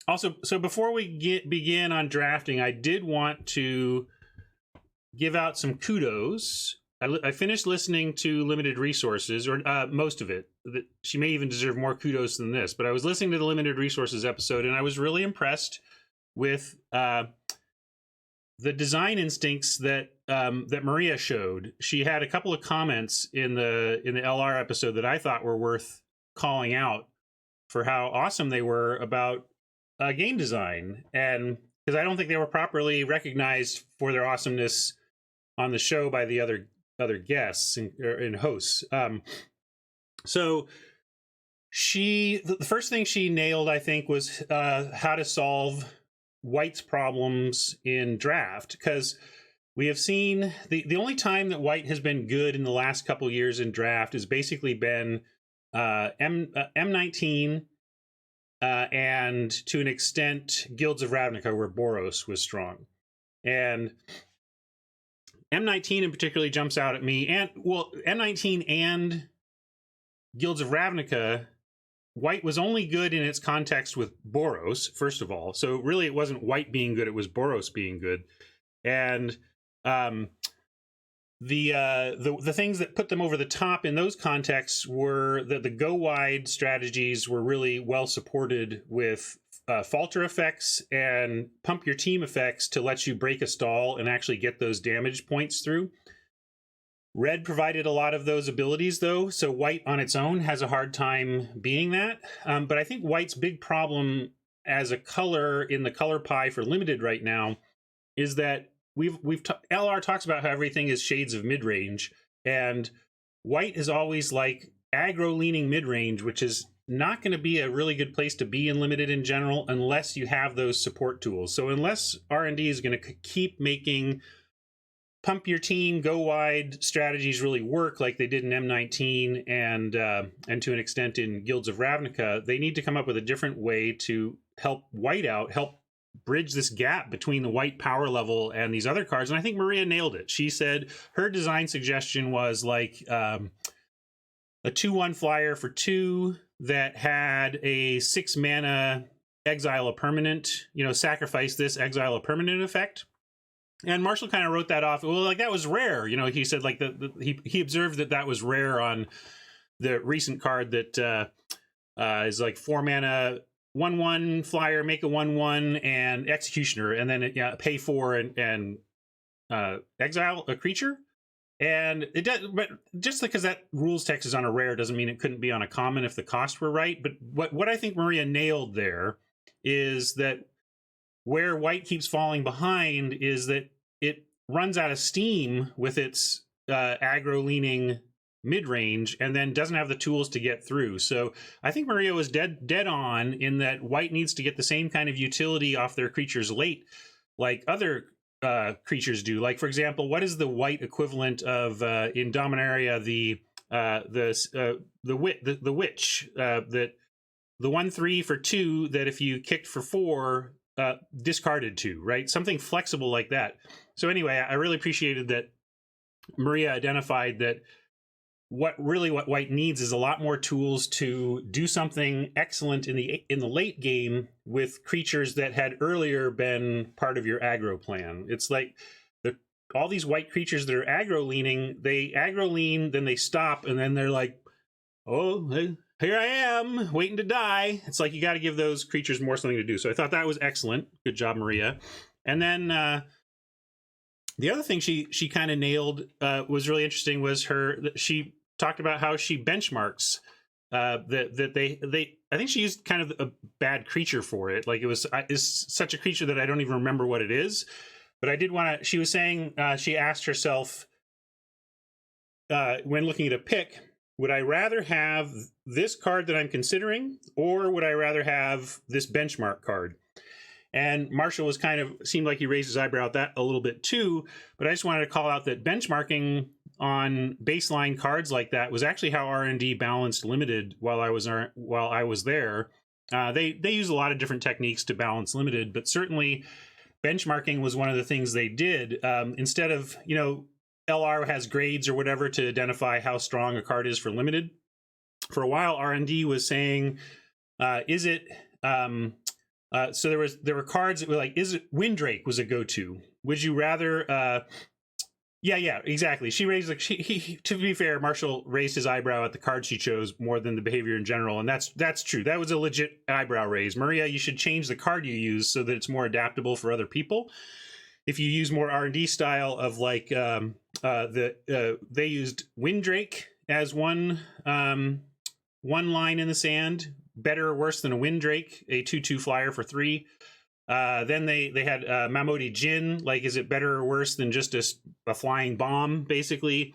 Also, so before we begin on drafting, I did want to give out some kudos. I finished listening to Limited Resources, or most of it. She may even deserve more kudos than this, but I was listening to the Limited Resources episode, and I was really impressed with the design instincts that that Maria showed. She had a couple of comments in the LR episode that I thought were worth calling out for how awesome they were about game design, and because I don't think they were properly recognized for their awesomeness on the show by the other guests and hosts. So the first thing she nailed, I think, was how to solve White's problems in draft, because we have seen the only time that White has been good in the last couple years in draft has basically been M19 and to an extent Guilds of Ravnica, where Boros was strong. And M19 in particular jumps out at me, and well, M19 and Guilds of Ravnica, White was only good in its context with Boros, first of all. So really, it wasn't White being good; it was Boros being good. And the things that put them over the top in those contexts were that the go wide strategies were really well supported with falter effects and pump your team effects to let you break a stall and actually get those damage points through. Red provided a lot of those abilities, though, so White on its own has a hard time being that. But I think White's big problem as a color in the color pie for Limited right now is that LR talks about how everything is shades of mid-range, and White is always like aggro-leaning mid-range, which is not going to be a really good place to be in Limited in general unless you have those support tools. So unless R&D is going to keep making pump your team, go wide strategies really work like they did in M19 and to an extent in Guilds of Ravnica, they need to come up with a different way to help White out, help bridge this gap between the White power level and these other cards. And I think Maria nailed it. She said her design suggestion was like a 2/1 flyer for 2 that had a 6 mana exile a permanent, sacrifice this, exile a permanent effect. And Marshall kind of wrote that off. Well, like that was rare. He said like he observed that was rare on the recent card that is like 4 mana, 1/1 flyer, make a 1/1 and executioner, and then pay 4 and exile a creature. And it does, but just because that rules text is on a rare doesn't mean it couldn't be on a common if the cost were right. But what I think Maria nailed there is that where White keeps falling behind is that it runs out of steam with its aggro-leaning mid-range and then doesn't have the tools to get through. So I think Maria was dead on in that White needs to get the same kind of utility off their creatures late like other creatures do. Like, for example, what is the White equivalent of in Dominaria the witch, that the 1/3 for 2 that if you kicked for 4 discarded 2, right? Something flexible like that. So anyway, I really appreciated that Maria identified that what White needs is a lot more tools to do something excellent in the late game with creatures that had earlier been part of your aggro plan. It's like all these White creatures that are aggro leaning, they aggro lean, then they stop, and then they're like, oh, hey, here I am, waiting to die. It's like you got to give those creatures more something to do. So I thought that was excellent. Good job, Maria. And then the other thing she kind of nailed was really interesting was she talked about how she benchmarks that they I think she used kind of a bad creature for it. Like it's such a creature that I don't even remember what it is. But I did want to. She was saying she asked herself when looking at a pick, would I rather have this card that I'm considering, or would I rather have this benchmark card? And Marshall seemed like he raised his eyebrow at that a little bit too, but I just wanted to call out that benchmarking on baseline cards like that was actually how R&D balanced Limited while I was there. They use a lot of different techniques to balance Limited, but certainly benchmarking was one of the things they did. Instead of, LR has grades or whatever to identify how strong a card is for Limited. For a while, R&D was saying, is it So there were cards that were like, is it Windrake was a go-to? Would you rather? Yeah, exactly. She raised like to be fair, Marshall raised his eyebrow at the card she chose more than the behavior in general, and that's true. That was a legit eyebrow raise. Maria, you should change the card you use so that it's more adaptable for other people. If you use more R&D style of like they used Windrake as one line in the sand, better or worse than a Windrake, a 2/2 flyer for 3. Then they had Mamodi Jin, like, is it better or worse than just a flying bomb, basically?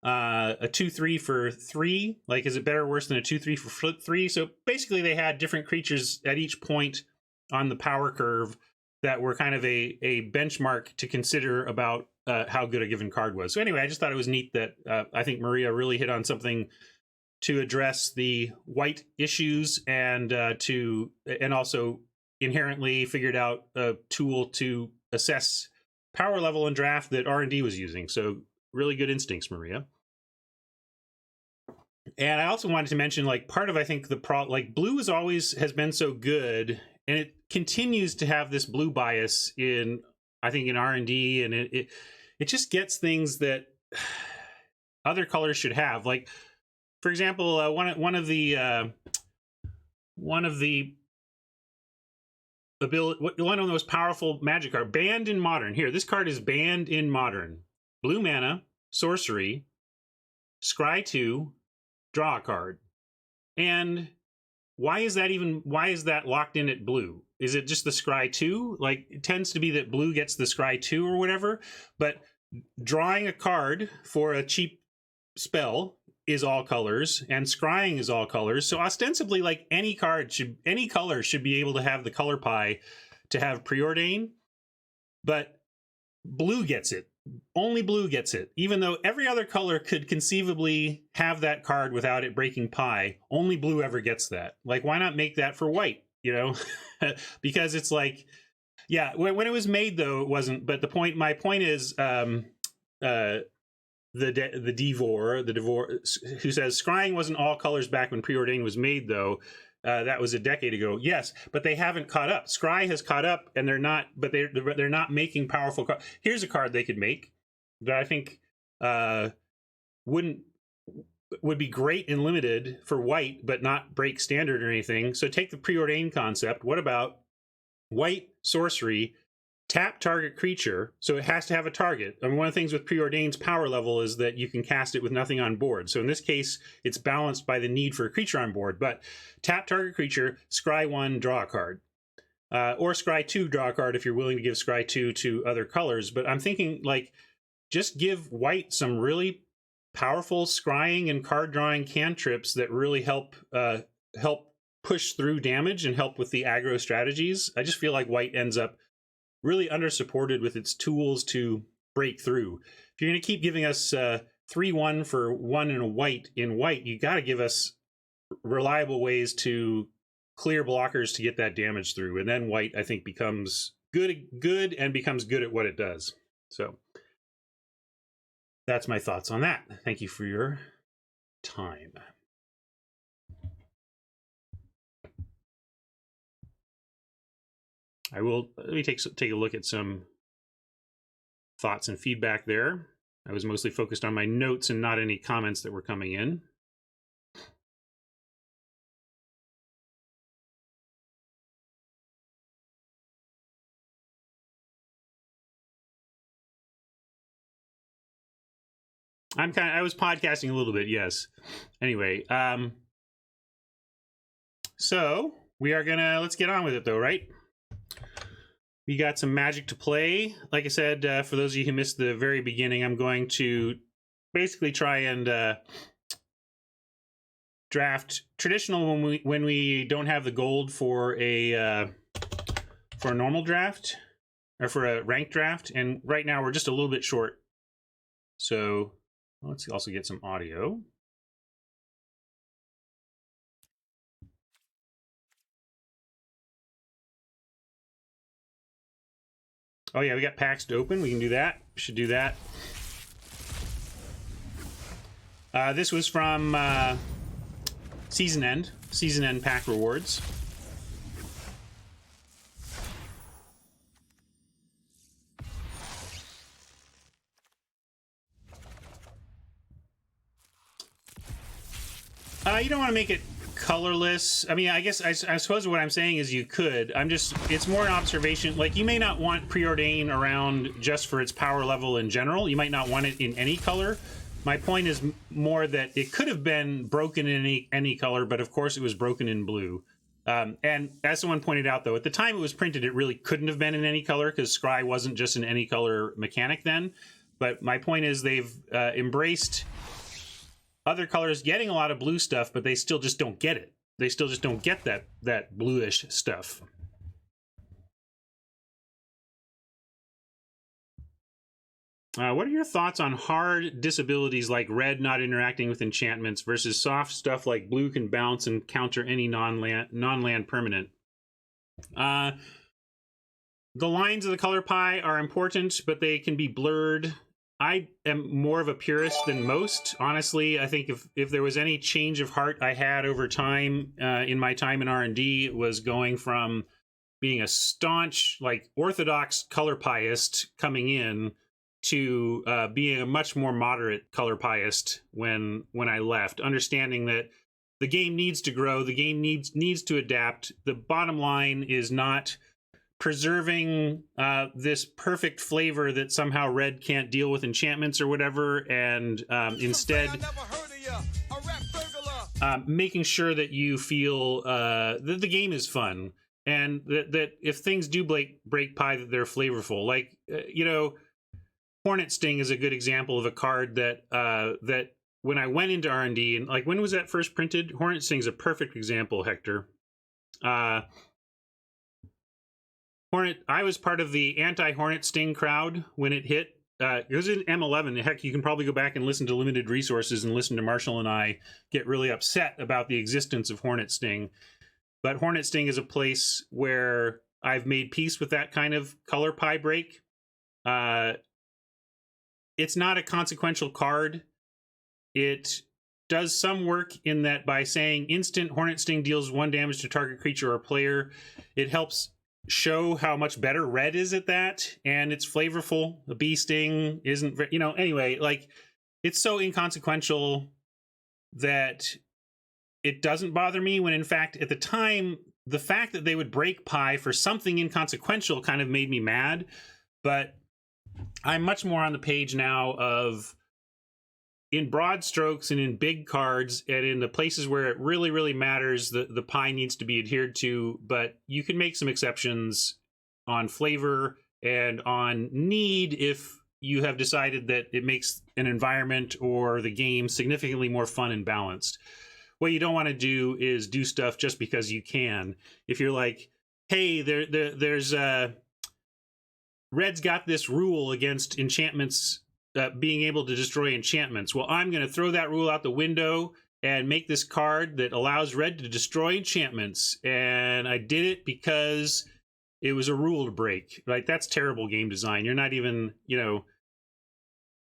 A 2/3 for 3, like, is it better or worse than a 2/3 for flip 3? So basically they had different creatures at each point on the power curve that were kind of a benchmark to consider about how good a given card was. So anyway, I just thought it was neat that I think Maria really hit on something to address the white issues and also inherently figured out a tool to assess power level and draft that R&D was using. So really good instincts, Maria. And I also wanted to mention, like, part of, I think, like, blue has been so good, and it continues to have this blue bias in, I think, in R&D, and it just gets things that other colors should have. Like, for example, one of the most powerful magic card, banned in Modern. Here, this card is banned in Modern. Blue mana, sorcery, scry 2, draw a card. And why is that locked in at blue? Is it just the scry 2? Like, it tends to be that blue gets the scry 2 or whatever, but drawing a card for a cheap spell is all colors, and scrying is all colors. So ostensibly, like, any color should be able to have the color pie to have preordain, but blue gets it. Only blue gets it. Even though every other color could conceivably have that card without it breaking pie, only blue ever gets that. Like, why not make that for white, you know? Because it's like, yeah, when it was made, though, it wasn't. But my point is, the Devor, who says scrying wasn't all colors back when preordain was made, though. That was a decade ago. Yes, but they haven't caught up. Scry has caught up, and they're not making powerful cards. Here's a card they could make that I think would be great in limited for white, but not break standard or anything. So take the preordain concept. What about white sorcery? Tap target creature, so it has to have a target. I mean, one of the things with Preordain's power level is that you can cast it with nothing on board. So in this case, it's balanced by the need for a creature on board. But tap target creature, scry 1, draw a card. Or scry 2, draw a card if you're willing to give scry 2 to other colors. But I'm thinking, like, just give white some really powerful scrying and card drawing cantrips that really help push through damage and help with the aggro strategies. I just feel like white ends up really undersupported with its tools to break through. If you're going to keep giving us 3/1 for 1 and a white in white, you got to give us reliable ways to clear blockers to get that damage through. And then white, I think, becomes good and becomes good at what it does. So that's my thoughts on that. Thank you for your time. Let me take a look at some thoughts and feedback there. I was mostly focused on my notes and not any comments that were coming in. I was podcasting a little bit, yes. Anyway, so we are let's get on with it though, right? We got some Magic to play. Like I said, for those of you who missed the very beginning, I'm going to basically try and draft traditional when we don't have the gold for a normal draft or for a ranked draft. And right now we're just a little bit short. So let's also get some audio. Oh yeah, we got packs to open. We can do that. We should do that. This was from season end pack rewards. You don't want to make it colorless. I mean, I guess I suppose what I'm saying is you could. It's more an observation. Like, you may not want preordain around just for its power level in general. You might not want it in any color. My point is more that it could have been broken in any color, but of course it was broken in blue. And as someone pointed out, though, at the time it was printed, it really couldn't have been in any color because Scry wasn't just an any color mechanic then. But my point is they've embraced other colors getting a lot of blue stuff, but they still just don't get it. They still just don't get that bluish stuff. What are your thoughts on hard disabilities like red not interacting with enchantments versus soft stuff like blue can bounce and counter any non-land permanent? The lines of the color pie are important, but they can be blurred. I am more of a purist than most. Honestly, I think if there was any change of heart I had over time in my time in R&D, it was going from being a staunch, like, orthodox color pieist coming in to being a much more moderate color pieist when I left, understanding that the game needs to grow, the game needs to adapt. The bottom line is not preserving this perfect flavor that somehow red can't deal with enchantments or whatever, and instead making sure that you feel that the game is fun, and that if things do break pie, that they're flavorful. Like, Hornet Sting is a good example of a card that that when I went into R&D, and like, when was that first printed? Hornet Sting is a perfect example, Hector. I was part of the anti-Hornet Sting crowd when it hit. It was in M11. Heck, you can probably go back and listen to Limited Resources and listen to Marshall and I get really upset about the existence of Hornet Sting. But Hornet Sting is a place where I've made peace with that kind of color pie break. It's not a consequential card. It does some work in that by saying instant Hornet Sting deals 1 damage to target creature or player, it helps show how much better red is at that, and it's flavorful. The Bee Sting isn't, anyway, like, it's so inconsequential that it doesn't bother me, when in fact, at the time, the fact that they would break pie for something inconsequential kind of made me mad. But I'm much more on the page now of, in broad strokes and in big cards and in the places where it really, really matters, the pie needs to be adhered to, but you can make some exceptions on flavor and on need if you have decided that it makes an environment or the game significantly more fun and balanced. What you don't want to do is do stuff just because you can. If you're like, hey, there's Red's got this rule against enchantments, being able to destroy enchantments. Well, I'm going to throw that rule out the window and make this card that allows Red to destroy enchantments. And I did it because it was a rule to break. Like, that's terrible game design. You're not even,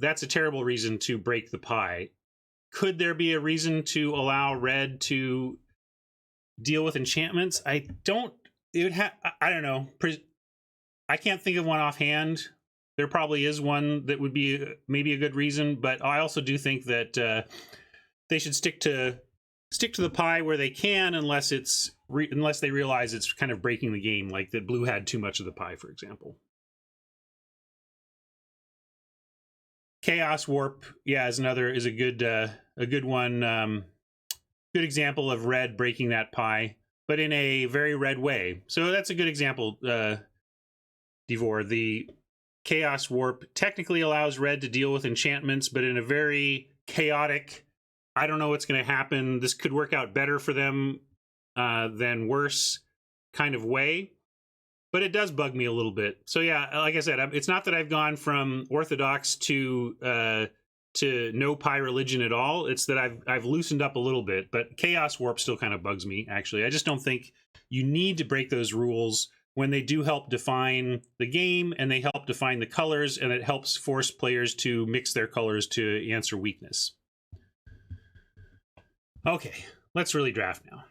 that's a terrible reason to break the pie. Could there be a reason to allow Red to deal with enchantments? I don't know. I can't think of one offhand. There probably is one that would be maybe a good reason, but I also do think that they should stick to the pie where they can, unless they realize it's kind of breaking the game, like that blue had too much of the pie, for example. Chaos Warp, yeah, is a good one. Good example of red breaking that pie, but in a very red way. So that's a good example. Devor, the Chaos Warp technically allows red to deal with enchantments, but in a very chaotic, I don't know what's going to happen, this could work out better for them than worse kind of way. But it does bug me a little bit. So yeah, like I said, it's not that I've gone from orthodox to no pie religion at all. It's that I've loosened up a little bit, but Chaos Warp still kind of bugs me, actually. I just don't think you need to break those rules when they do help define the game, and they help define the colors, and it helps force players to mix their colors to answer weakness. Okay, let's really draft now.